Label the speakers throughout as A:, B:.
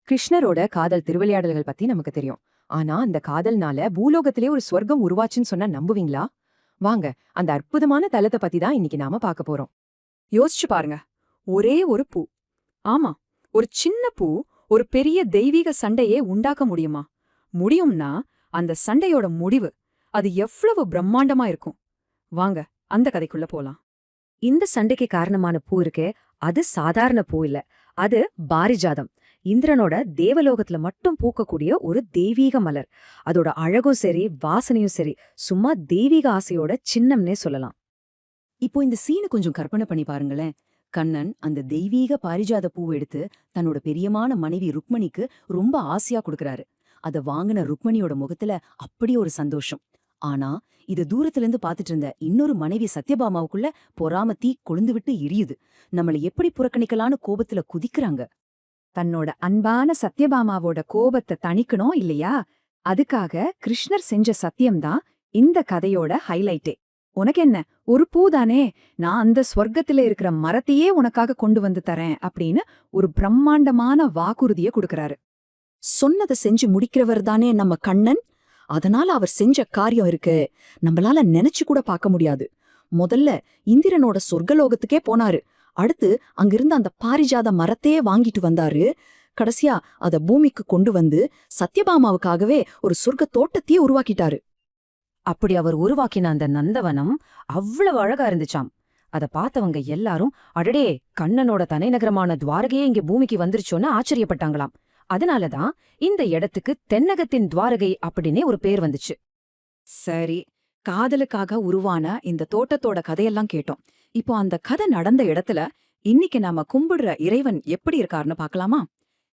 A: கிருஷ்ணரோட காதல் திருவிளையாடல்கள் பத்தி நமக்கு தெரியும். ஆனா அந்த காதல்னால பூலோகத்திலே ஒரு சொர்க்கம் உருவாச்சுன்னு சொன்னா நம்புவீங்களா? வாங்க, அந்த அற்புதமான தலத்தை பத்தி தான் இன்னைக்கு நாம பார்க்க போறோம்.
B: யோசிச்சு பாருங்க. ஒரே ஒரு பூ. ஆமா, ஒரு சின்ன பூ ஒரு பெரிய தெய்வீக சண்டையே உண்டாக்க முடியுமா? முடியும்னா அந்த சண்டையோட முடிவு அது எவ்வளவு பிரம்மாண்டமா இருக்கும். வாங்க, அந்த கதைக்குள்ள போலாம்.
C: இந்த சண்டைக்கு காரணமான பூ இருக்கே, அது சாதாரண பூ இல்ல. அது பாரிஜாதம். இந்திரனோட தேவலோகத்துல மட்டும் பூக்கக்கூடிய ஒரு தெய்வீக மலர். அதோட அழகும் சரி, வாசனையும் சரி, சும்மா தெய்வீக ஆசையோட சின்னம்னே சொல்லலாம்.
D: இப்போ இந்த சீனு கொஞ்சம் கற்பனை பண்ணி பாருங்களேன். கண்ணன் அந்த தெய்வீக பாரிஜாத பூவை எடுத்து தன்னோட பெரியமான மனைவி ருக்மணிக்கு ரொம்ப ஆசையா கொடுக்கறாரு. அத வாங்கின ருக்மணியோட முகத்துல அப்படி ஒரு சந்தோஷம். ஆனா இத தூரத்துல இருந்து பாத்துட்டு இருந்த இன்னொரு மனைவி சத்யபாமாவுக்குள்ள பொறாம தீ கொழுந்து விட்டு எரியுது. நம்மள எப்படி புறக்கணிக்கலான்னு கோபத்துல குதிக்கிறாங்க.
B: தன்னோட அன்பான சத்யபாமாவோட கோபத்தை தணிக்கணும் இல்லையா? அதுக்காக கிருஷ்ணர் செஞ்ச சத்தியம்தான் இந்த கதையோட ஹைலைட்டே. உனக்கென்ன, ஒரு பூதானே, நான் அந்த ஸ்வர்க்கத்தில இருக்கிற மரத்தையே உனக்காக கொண்டு வந்து தரேன் அப்படின்னு ஒரு பிரம்மாண்டமான வாக்குறுதியை கொடுக்கறாரு.
D: சொன்னதை செஞ்சு முடிக்கிறவர் தானே நம்ம கண்ணன். அதனால அவர் செஞ்ச காரியம் இருக்கு நம்மளால நினைச்சு கூட பார்க்க முடியாது. முதல்ல இந்திரனோட சொர்க்கலோகத்துக்கே போனாரு. அடுத்து அங்கிருந்த அந்த பாரிஜாத மரத்தையே வாங்கிட்டு வந்தாரு. கடைசியா அத பூமிக்கு கொண்டு வந்து சத்யபாமாவுக்காகவே ஒரு சொர்க்க தோட்டத்தையே உருவாக்கிட்டாரு.
C: அப்படி அவர் உருவாக்கின அந்த நந்தவனம் அவ்வளவு அழகா இருந்துச்சாம். அத பார்த்தவங்க எல்லாரும், அடடே, கண்ணனோட தலைநகரமான துவாரகையே இங்க பூமிக்கு வந்துருச்சோன்னு ஆச்சரியப்பட்டாங்களாம். அதனாலதான் இந்த இடத்துக்கு தென்னகத்தின் துவாரகை அப்படின்னே ஒரு பேர் வந்துச்சு.
B: சரி, காதலுக்காக உருவான இந்த தோட்டத்தோட கதையெல்லாம் கேட்டோம். இப்போ அந்த கதை நடந்த இடத்துல இன்னைக்கு நாம கும்பிடுற இறைவன் எப்படி இருக்காருன்னு பார்க்கலாமா?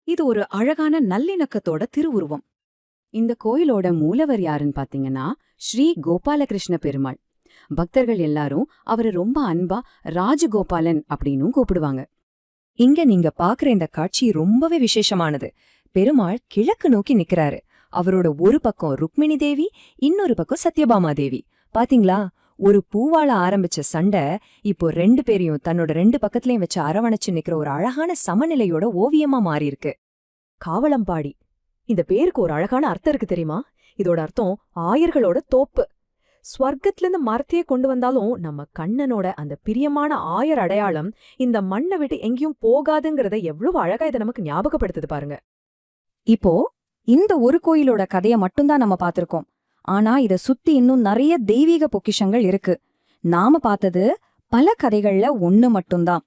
B: இது ஒரு அழகான நல்லிணக்கத்தோட திருவுருவம். இந்த கோயிலோட மூலவர் யாருன்னு பாத்தீங்கன்னா ஸ்ரீ கோபாலகிருஷ்ண பெருமாள். பக்தர்கள் எல்லாரும் அவரை ரொம்ப அன்பா ராஜகோபாலன் அப்படின்னும் கூப்பிடுவாங்க.
C: இங்க நீங்க பாக்குற இந்த காட்சி ரொம்பவே விசேஷமானது. பெருமாள் கிழக்கு நோக்கி நிக்கிறாரு. அவரோட ஒரு பக்கம் ருக்மிணி தேவி, இன்னொரு பக்கம் சத்யபாமா தேவி. பாத்தீங்களா, ஒரு பூவால ஆரம்பிச்ச சண்டை இப்போ ரெண்டு பேரையும் தன்னோட ரெண்டு பக்கத்துலயும் வச்சு அரவணைச்சு நிக்கிற ஒரு அழகான சமநிலையோட ஓவியமா மாறியிருக்கு.
A: காவலம்பாடி, இந்த பேருக்கு ஒரு அழகான அர்த்தம் இருக்கு தெரியுமா? இதோட அர்த்தம் ஆயர்களோட தோப்பு. ஸ்வர்க்கத்துல இருந்து மரத்தையே கொண்டு வந்தாலும் நம்ம கண்ணனோட அந்த பிரியமான ஆயர் அடையாளம் இந்த மண்ணை விட்டு எங்கேயும் போகாதுங்கிறத எவ்வளவு அழகா இதை நமக்கு ஞாபகப்படுத்துது பாருங்க.
C: இப்போ இந்த ஒரு கோயிலோட கதைய மட்டும்தான் நம்ம பார்த்திருக்கோம். ஆனா இத சுத்தி இன்னும் நிறைய தெய்வீக பொக்கிஷங்கள் இருக்கு. நாம பார்த்தது பல கதைகள்ல ஒண்ணு மட்டும்தான்.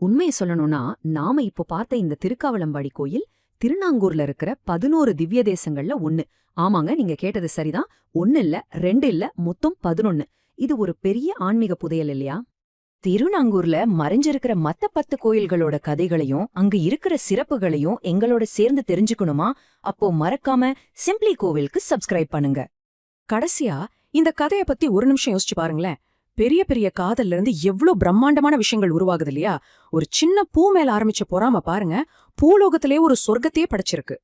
D: உண்மையை சொல்லணும்னா நாம இப்போ பார்த்த இந்த திருக்காவலம்பாடி கோயில் திருநாங்கூர்ல இருக்கிற 11 திவ்ய தேசங்கள்ல ஒண்ணு. ஆமாங்க, நீங்க கேட்டது சரிதான். 1 இல்ல, 2 இல்ல, மொத்தம் 11. இது ஒரு பெரிய ஆன்மீக புதையல் இல்லையா?
C: திருநாங்கூர்ல மறைஞ்சிருக்கிற மத்த 10 கோயில்களோட கதைகளையும் அங்க இருக்கிற சிறப்புகளையும் எங்களோட சேர்ந்து தெரிஞ்சுக்கணுமா? அப்போ மறக்காம சிம்ப்ளி கோவிலுக்கு சப்ஸ்கிரைப் பண்ணுங்க.
A: கடைசியா இந்த கதைய பத்தி ஒரு நிமிஷம் யோசிச்சு பாருங்களேன். பெரிய பெரிய காதல்ல இருந்து எவ்ளோ பிரம்மாண்டமான விஷயங்கள் உருவாகுது இல்லையா? ஒரு சின்ன பூ மேல ஆரம்பிச்ச பொறாம பாருங்க, பூலோகத்திலே ஒரு சொர்க்கத்தையே படைச்சிருக்கு.